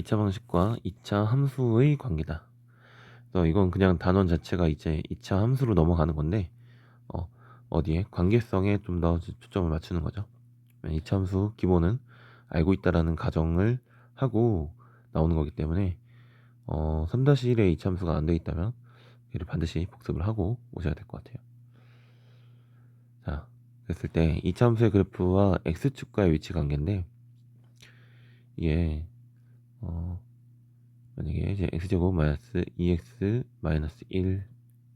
2차 방식과 2차 함수의 관계다. 그래서 이건 그냥 단원 자체가 이제 2차 함수로 넘어가는 건데 어디에 관계성에 좀 더 초점을 맞추는 거죠. 2차 함수 기본은 알고 있다라는 가정을 하고 나오는 거기 때문에 3-1에 2차 함수가 안 되어 있다면 얘를 반드시 복습을 하고 오셔야 될 것 같아요. 자, 그랬을 때 2차 함수의 그래프와 x축과의 위치 관계인데 이게 만약에 이제 x제곱 마이너스 2x 마이너스 1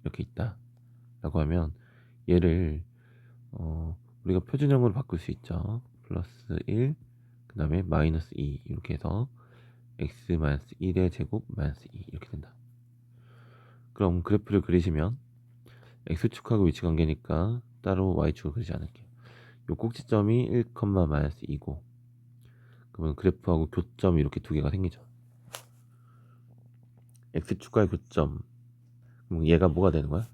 이렇게 있다 라고 하면 얘를 우리가 표준형으로 바꿀 수 있죠. 플러스 1 그 다음에 마이너스 2 이렇게 해서 x 마이너스 1의 제곱 마이너스 2 이렇게 된다. 그럼 그래프를 그리시면 x축하고 위치 관계니까 따로 y축을 그리지 않을게요. 요 꼭지점이 1, 마이너스 2고 그러면 그래프하고 교점이 이렇게 두 개가 생기죠. x축과의 교점. 그럼 얘가 뭐가 되는 거야?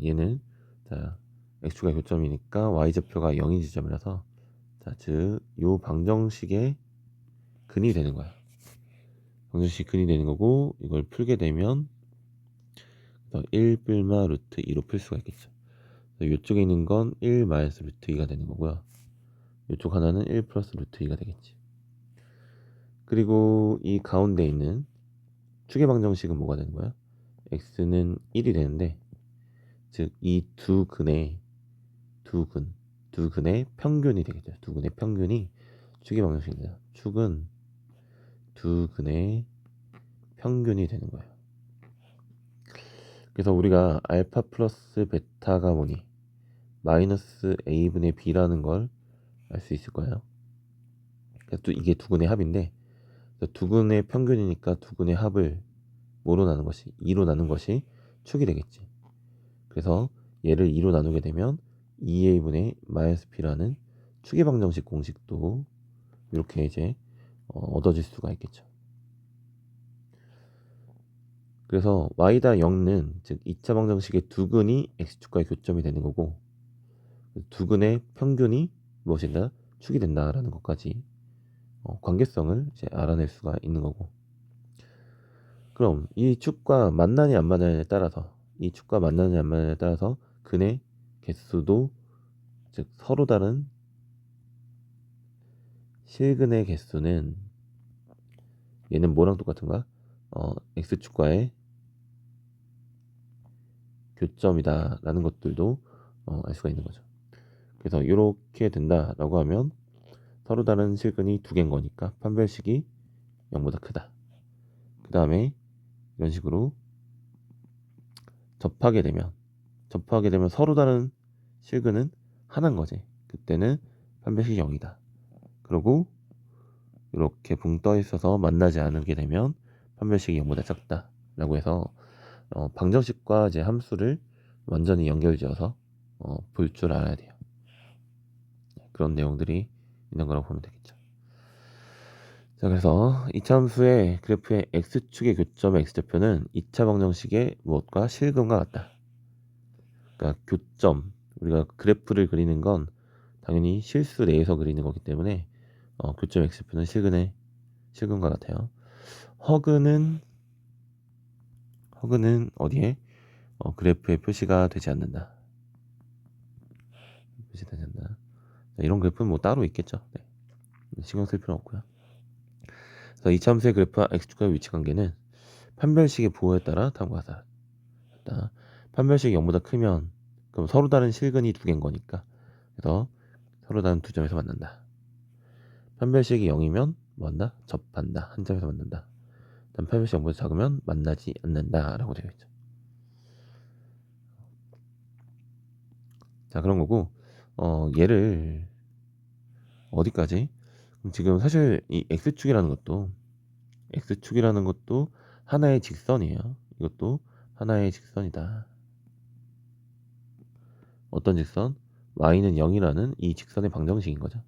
얘는 자 x축과의 교점이니까 y좌표가 0인 지점이라서 자, 즉 요 방정식의 근이 되는 거야. 방정식 근이 되는 거고 이걸 풀게 되면 1 뿔마 루트 2로 풀 수가 있겠죠. 이쪽에 있는 건 1 마이너스 루트 2가 되는 거고요. 이쪽 하나는 1 플러스 루트 2가 되겠지. 그리고 이 가운데 있는 축의 방정식은 뭐가 되는 거야? x는 1이 되는데 즉 이 두 근의 평균이 되겠죠. 두 근의 평균이 축의 방정식입니다. 축은 두 근의 평균이 되는 거예요. 그래서 우리가 알파 플러스 베타가 뭐니? 마이너스 a분의 b라는 걸 알 수 있을 거예요. 그래서 이게 두 근의 합인데 두 근의 평균이니까 두 근의 합을 뭐로 나눈 것이? 2로 나눈 것이 축이 되겠지. 그래서 얘를 2로 나누게 되면 2a분의 마이너스 b라는 축의 방정식 공식도 이렇게 이제 얻어질 수가 있겠죠. 그래서 y다 0는 즉 2차 방정식의 두 근이 x축과의 교점이 되는 거고 두 근의 평균이 무엇인가 축이 된다라는 것까지 관계성을 이제 알아낼 수가 있는 거고 그럼 이 축과 만나냐 안 만나냐에 따라서 근의 개수도 즉 서로 다른 실근의 개수는 얘는 뭐랑 똑같은가? x축과의 교점이다 라는 것들도 알 수가 있는 거죠. 그래서 이렇게 된다라고 하면 서로 다른 실근이 두 개인 거니까 판별식이 0보다 크다. 그 다음에 이런 식으로 접하게 되면 서로 다른 실근은 하나인 거지. 그때는 판별식이 0이다. 그리고 이렇게 붕 떠 있어서 만나지 않게 되면 판별식이 0보다 작다 라고 해서 방정식과 이제 함수를 완전히 연결지어서 볼 줄 알아야 돼요. 그런 내용들이 있는 거라고 보면 되겠죠. 자, 그래서 2차 함수의 그래프의 x축의 교점의 x좌표는 2차 방정식의 무엇과 실근과 같다. 그러니까 교점, 우리가 그래프를 그리는 건 당연히 실수 내에서 그리는 거기 때문에 교점 x좌표는 실근과 같아요. 허근은 어디에? 그래프에 표시가 되지 않는다. 표시되지 않는다. 자, 이런 그래프는 뭐 따로 있겠죠. 네. 신경 쓸 필요는 없고요. 그래서 2차 함수의 그래프와 x축과의 위치 관계는 판별식의 부호에 따라 다음과 같다. 판별식이 0보다 크면 그럼 서로 다른 실근이 두 개인 거니까 그래서 서로 다른 두 점에서 만난다. 판별식이 0이면 뭐한다? 접한다. 한 점에서 만난다. 다음 판별식 0보다 작으면 만나지 않는다 라고 되어 있죠. 자, 그런 거고 얘를 어디까지? 그럼 지금 사실 이 x축이라는 것도 하나의 직선이에요. 이것도 하나의 직선이다. 어떤 직선? y는 0이라는 이 직선의 방정식인 거죠.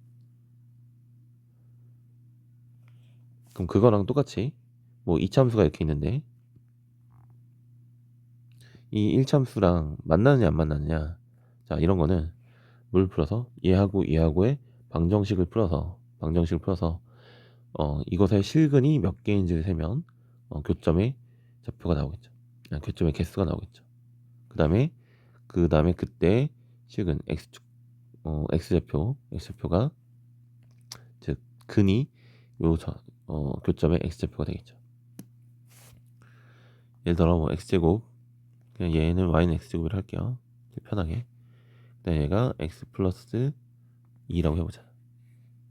그럼 그거랑 똑같이 뭐 2차 함수가 이렇게 있는데 이 1차 함수랑 만나느냐 안 만나느냐 자 이런 거는 뭘 풀어서 얘하고의 방정식을 풀어서 이것의 실근이 몇 개인지를 세면 교점의 좌표가 나오겠죠. 교점의 개수가 나오겠죠. 그 다음에 그때 실근 x좌표가 즉 근이 교점의 x좌표가 되겠죠. 예를 들어 뭐 x제곱, 그냥 얘는 y는 x제곱이라 할게요. 편하게. 그다음 얘가 x 플러스 2라고 해보자.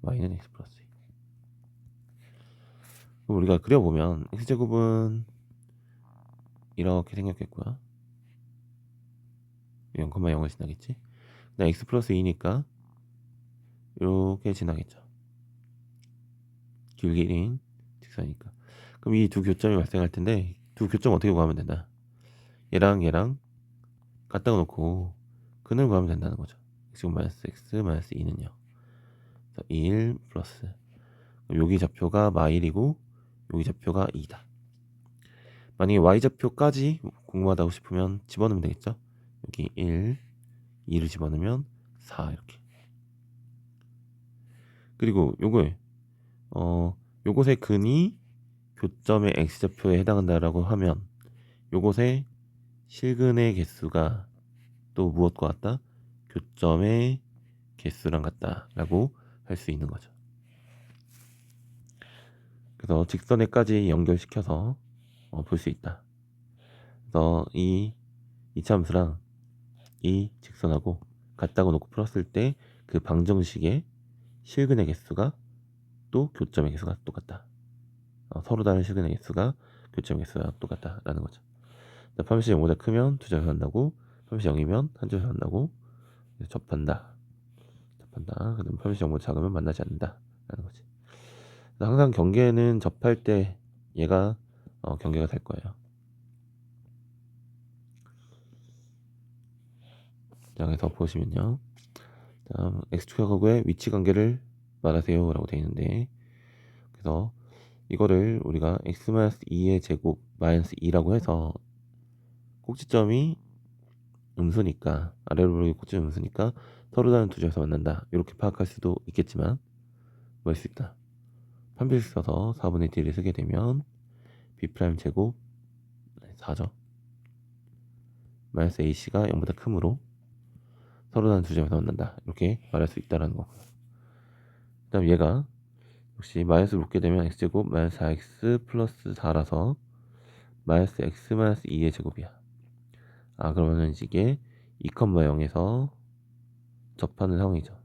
y는 x 플러스 2. 그럼 우리가 그려보면 x제곱은 이렇게 생겼겠고요. 0,0을 지나겠지. 그다음 x 플러스 2니까 이렇게 지나겠죠. 길이인 직선이니까. 그럼 이 두 교점이 발생할 텐데 두 교점 어떻게 구하면 된다? 얘랑 갖다가 놓고 근을 구하면 된다는 거죠. x제곱 마이너스 x 마이너스 2는요. 1 플러스 여기 좌표가 마일이고 여기 좌표가 2다. 만약에 y좌표까지 궁금하다고 싶으면 집어넣으면 되겠죠. 여기 1, 2를 집어넣으면 4 이렇게. 그리고 요것의 근이 교점의 x좌표에 해당한다라고 하면 요것의 실근의 개수가 또 무엇과 같다? 교점의 개수랑 같다라고 할 수 있는 거죠. 그래서 직선에까지 연결시켜서 볼 수 있다. 그래서 이 이차함수랑 이 직선하고 같다고 놓고 풀었을 때 그 방정식의 실근의 개수가 또 교점의 개수가 똑같다. 서로 다른 실근의 개수가 교점의 개수가 똑같다라는 거죠. 판별식 0보다 크면 두 점에서 만나고 판별식 0이면 한 점에서 만나고 접한다. 그다음 판별식 0보다 작으면 만나지 않는다라는 거지. 항상 경계는 접할 때 얘가 경계가 될 거예요. 자, 그래서 보시면요. 다음 x축하고의 위치 관계를 말하세요 라고 되어 있는데, 그래서 이거를 우리가 x-2의 제곱 마이너스 2라고 해서 꼭지점이 음수니까, 아래로 보기 꼭지점 음수니까 서로 다른 두 점에서 만난다 이렇게 파악할 수도 있겠지만, 뭐 할 수 있다. 판별식 써서 4분의 d를 쓰게 되면 b' 제곱 4죠. 마이너스 ac가 0보다 크므로 서로 다른 두 점에서 만난다 이렇게 말할 수 있다라는 거고요. 그 다음 얘가 역시 마이너스를 묶게 되면 x제곱 마이너스 4x 플러스 4라서 마이너스 x 마이너스 2의 제곱이야. 그러면 이게 2,0에서 접하는 상황이죠.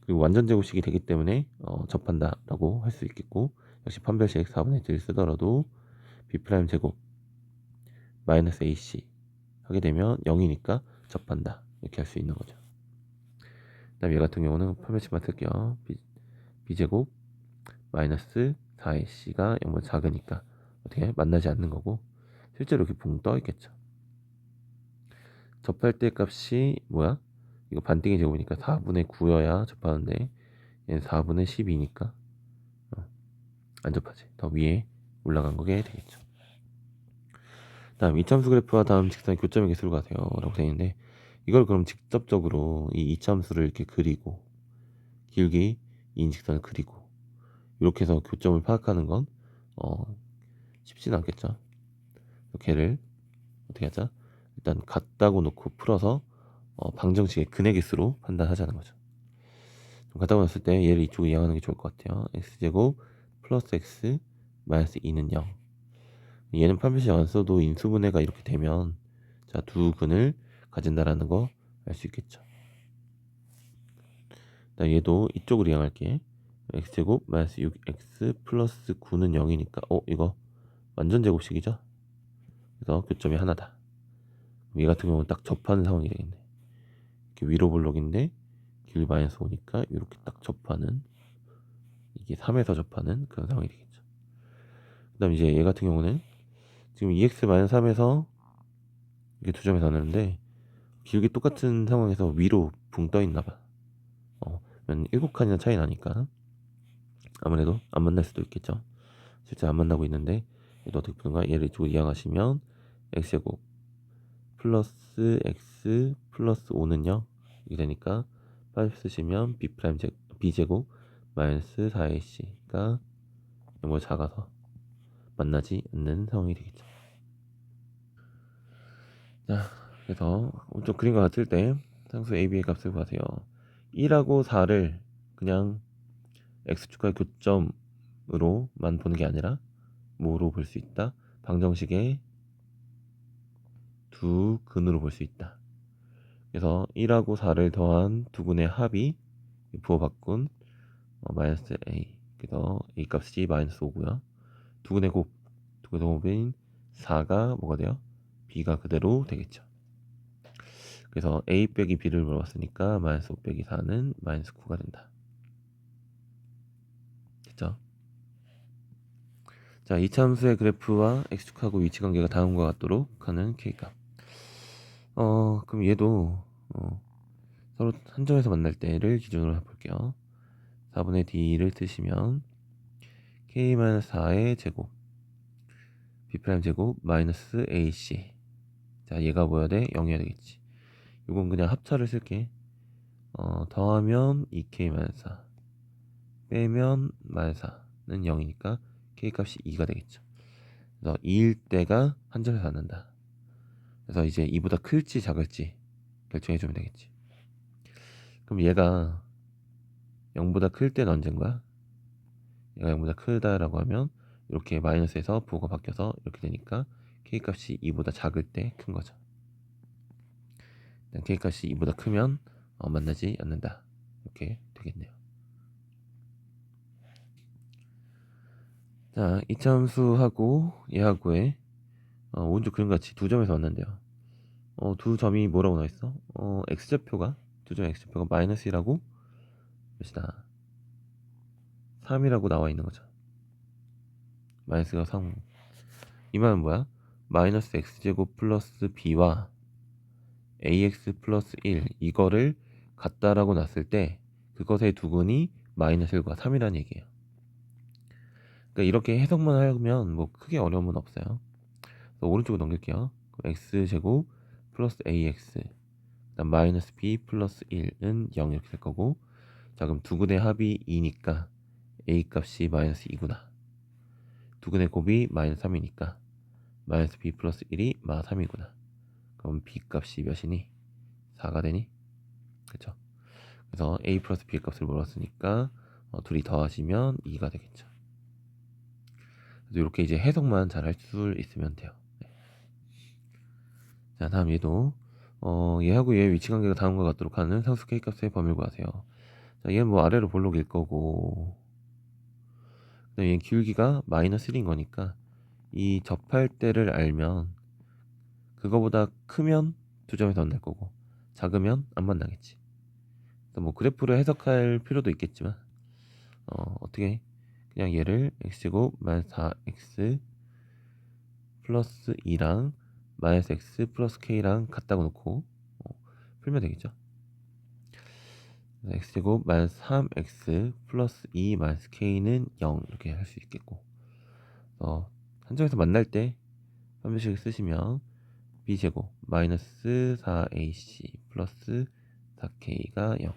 그리고 완전 제곱식이 되기 때문에 접한다 라고 할 수 있겠고, 역시 판별식 4분의 1을 쓰더라도 b' 제곱 마이너스 ac 하게 되면 0이니까 접한다 이렇게 할 수 있는 거죠. 그 다음 얘 같은 경우는 판별식만 쓸게요. b제곱 마이너스 4ac가 0보다 작으니까 어떻게 만나지 않는 거고, 실제로 이렇게 붕 떠 있겠죠. 접할 때 값이 뭐야? 이거 반띵의 제곱이니까 4분의 9여야 접하는데 얘는 4분의 12니까 안 접하지. 더 위에 올라간 거게 되겠죠. 다음 이차함수 그래프와 다음 직선의 교점의 개수를 가세요 라고 되어 있는데, 이걸 그럼 직접적으로 이 이차함수를 이렇게 그리고 길기 2인 직선을 그리고 이렇게 해서 교점을 파악하는 건 쉽지는 않겠죠. 걔를 어떻게 하자? 일단 같다고 놓고 풀어서 방정식의 근의 개수로 판단하자는 거죠. 갖다 놨을 때 얘를 이쪽으로 이항하는 게 좋을 것 같아요. x제곱 플러스 x 마이너스 2는 0. 얘는 판별식 안 써도 인수분해가 이렇게 되면 자, 두 근을 가진다라는 거 알 수 있겠죠. 얘도 이쪽으로 이항할게. x제곱 마이너스 6x 플러스 9는 0이니까 이거 완전 제곱식이죠. 그래서 교점이 하나다. 얘 같은 경우는 딱 접하는 상황이 되겠네. 이렇게 위로 볼록인데 길이 마이너스 5니까 이렇게 딱 접하는, 이게 3에서 접하는 그런 상황이 되겠죠. 그 다음 이제 얘 같은 경우는 지금 2x-3에서 이게 두 점에서 나누는데 길게 똑같은 상황에서 위로 붕 떠 있나봐. 7칸이나 차이 나니까 아무래도 안 만날 수도 있겠죠. 실제 안 만나고 있는데 얘도 어떻게 푸는가? 얘를 이쪽으로 이항하시면 x제곱 플러스 x 플러스 5는요 이게 되니까 8 쓰시면 b제곱 마이너스 4ac가 0보다 작아서 만나지 않는 상황이 되겠죠. 자, 그래서 좀 그림과 같을 때 상수 AB의 값을 구하세요. 1하고 4를 그냥 x축과의 교점으로만 보는 게 아니라 뭐로 볼 수 있다? 방정식의 두 근으로 볼 수 있다. 그래서 1하고 4를 더한 두 근의 합이 부호바꾼 마이너스 a. 그래서 a 값이 마이너스 5고요. 두 근의 곱인 4가 뭐가 돼요? b가 그대로 되겠죠. 그래서 a 빼기 b를 물어봤으니까 마이너스 5 빼기 4는 마이너스 9가 된다. 됐죠? 자, 이차함수의 그래프와 x축하고 위치관계가 다음과 같도록 하는 k값. 그럼 얘도 서로 한 점에서 만날 때를 기준으로 해볼게요. 4분의 d를 쓰시면 k-4의 제곱 b' 제곱 마이너스 ac. 자, 얘가 뭐야 돼? 0이어야 되겠지. 이건 그냥 합차를 쓸게. 더하면 2k-4 빼면 -4는 0이니까 k 값이 2가 되겠죠. 그래서 2일 때가 한 점에서 만난다. 그래서 이제 2보다 클지 작을지 결정해주면 되겠지. 그럼 얘가 0보다 클 때는 언젠가? 얘가 0보다 크다라고 하면 이렇게 마이너스에서 부호가 바뀌어서 이렇게 되니까 k 값이 2보다 작을 때 큰 거죠. k 값이 2보다 크면 만나지 않는다. 이렇게 되겠네요. 자, 이차함수하고 얘하고의 오른쪽 그림같이 두 점에서 만난대요. 두 점이 뭐라고 나와있어? x좌표가 두 점의 x좌표가 마이너스 1하고 몇이다? 3이라고 나와 있는 거죠. 마이너스가 3. 이 말은 뭐야? 마이너스 x제곱 플러스 b와 ax 플러스 1 이거를 같다라고 놨을 때 그것의 두근이 마이너스 1과 3이라는 얘기예요. 그러니까 이렇게 해석만 하면 뭐 크게 어려움은 없어요. 그래서 오른쪽으로 넘길게요. x제곱 플러스 ax 그다음 마이너스 b 플러스 1은 0 이렇게 될 거고, 자 그럼 두근의 합이 2니까 a 값이 마이너스 2구나. 두근의 곱이 마이너스 3이니까 마이너스 b 플러스 1이 마 3이구나. 그럼 b 값이 몇이니? 4가 되니? 그쵸? 그래서 a 플러스 b 값을 물었으니까 둘이 더하시면 2가 되겠죠. 그래서 이렇게 이제 해석만 잘 할 수 있으면 돼요. 네. 자, 다음 얘도 얘하고 얘의 위치관계가 다음과 같도록 하는 상수 k 값의 범위를 구하세요. 자, 얘는 뭐 아래로 볼록일 거고, 얘는 기울기가 마이너스 1인 거니까 이 접할 때를 알면 그거보다 크면 두 점에서 만날 거고 작으면 안 만나겠지. 뭐 그래프를 해석할 필요도 있겠지만 어떻게 그냥 얘를 x제곱 마이너스 4x 플러스 2랑 마이너스 x 플러스 k랑 같다고 놓고 풀면 되겠죠. x제곱 마이너스 3x 플러스 2 마이너스 k는 0 이렇게 할 수 있겠고, 한 점에서 만날 때 판별식을 쓰시면 b제곱 마이너스 4ac 플러스 4k가 0.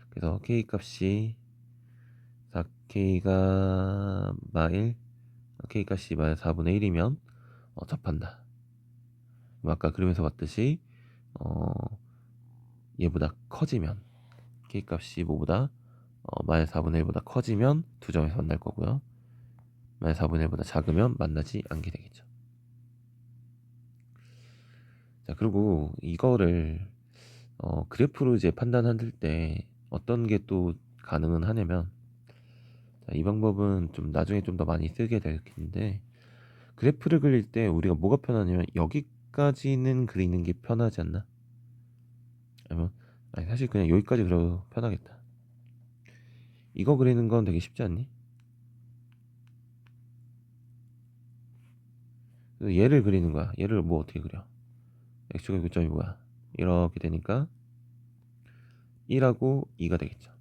그래서 k 값이 4k가 마1, k 값이 마이너스 4분의 1이면 접한다. 아까 그림에서 봤듯이 얘보다 커지면 k 값이 뭐보다 마이너스 4분의 1보다 커지면 두 점에서 만날 거고요. 마이너스 4분의 1보다 작으면 만나지 않게 되겠죠. 자, 그리고 이거를 그래프로 이제 판단할 때 어떤 게 또 가능은 하냐면, 자, 이 방법은 좀 나중에 좀 더 많이 쓰게 될 텐데, 그래프를 그릴 때 우리가 뭐가 편하냐면 여기까지는 그리는 게 편하지 않나? 아니 사실 그냥 여기까지 그려도 편하겠다. 이거 그리는 건 되게 쉽지 않니? 그래서 얘를 그리는 거야. 얘를 뭐 어떻게 그려? x축의 교점이 뭐야? 이렇게 되니까 1하고 2가 되겠죠.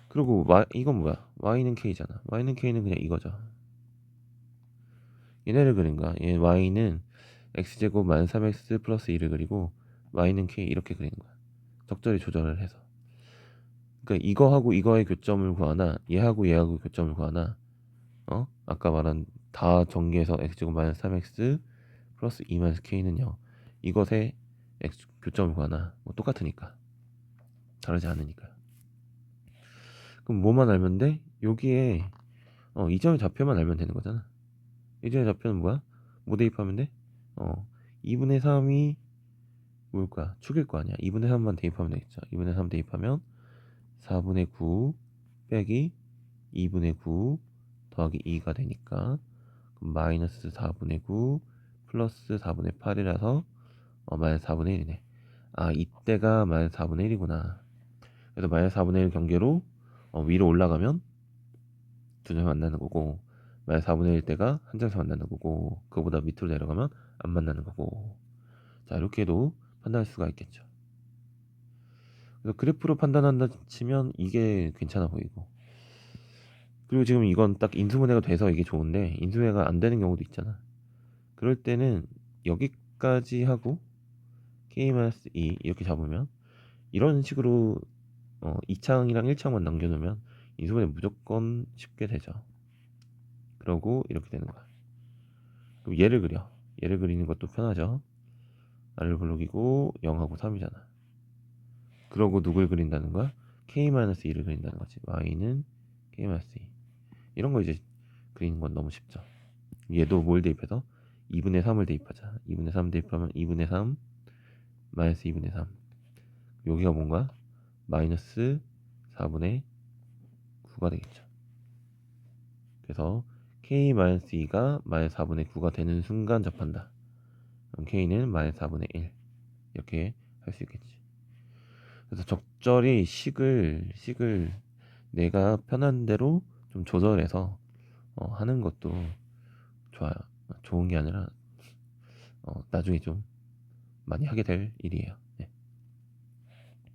그리고 이건 뭐야? y는 k잖아. y는 k는 그냥 이거죠. 얘네를 그린 거야. 얘 y는 x제곱 마이너스 3x 플러스 2를 그리고 y는 k 이렇게 그리는 거야. 적절히 조절을 해서. 그러니까 이거하고 이거의 교점을 구하나 얘하고 얘하고 교점을 구하나 아까 말한 다 전개해서 x제곱 마이너스 3x 플러스 2 마이너스 k는 0 이것의 x 교점을 구하나 뭐 똑같으니까 다르지 않으니까. 그럼 뭐만 알면 돼? 여기에 이 점의 좌표만 알면 되는 거잖아. 이 점의 좌표는 뭐야? 뭐 대입하면 돼? 2분의 3이 뭘 거야? 축일 거 아니야. 2분의 3만 대입하면 되겠죠. 2분의 3 대입하면 4분의 9 빼기 2분의 9 더하기 2가 되니까 그럼 마이너스 4분의 9 플러스 4분의 8이라서 마이너스 4분의 1이네. 아, 이때가 마이너스 4분의 1이구나. 그래서 마이너스 4분의 1 경계로 위로 올라가면 두 점이 만나는 거고 마이너스 4분의 1 때가 한 점에서 만나는 거고 그거보다 밑으로 내려가면 안 만나는 거고. 자, 이렇게도 판단할 수가 있겠죠. 그래서 그래프로 판단한다 치면 이게 괜찮아 보이고, 그리고 지금 이건 딱 인수분해가 돼서 이게 좋은데 인수분해가 안 되는 경우도 있잖아. 그럴 때는 여기까지 하고 k-2 이렇게 잡으면 이런 식으로 2창이랑 1창만 남겨놓으면 인수분해 무조건 쉽게 되죠. 그러고 이렇게 되는 거야. 그럼 얘를 그려. 얘를 그리는 것도 편하죠. R을 블록이고 0하고 3이잖아. 그러고 누굴 그린다는 거야? k-2를 그린다는 거지. y는 k-2. 이런 거 이제 그리는 건 너무 쉽죠. 얘도 뭘 대입해서? 2분의 3을 대입하자. 2분의 3 대입하면 2분의 3 마이너스 2분의 3. 여기가 뭔가? 마이너스 4분의 9가 되겠죠. 그래서 k-2가 마이너스 4분의 9가 되는 순간 접한다. 그럼 k는 마이너스 4분의 1 이렇게 할 수 있겠지. 그래서 적절히 식을 내가 편한 대로 좀 조절해서 하는 것도 좋아요. 좋은 게 아니라 나중에 좀 많이 하게 될 일이에요.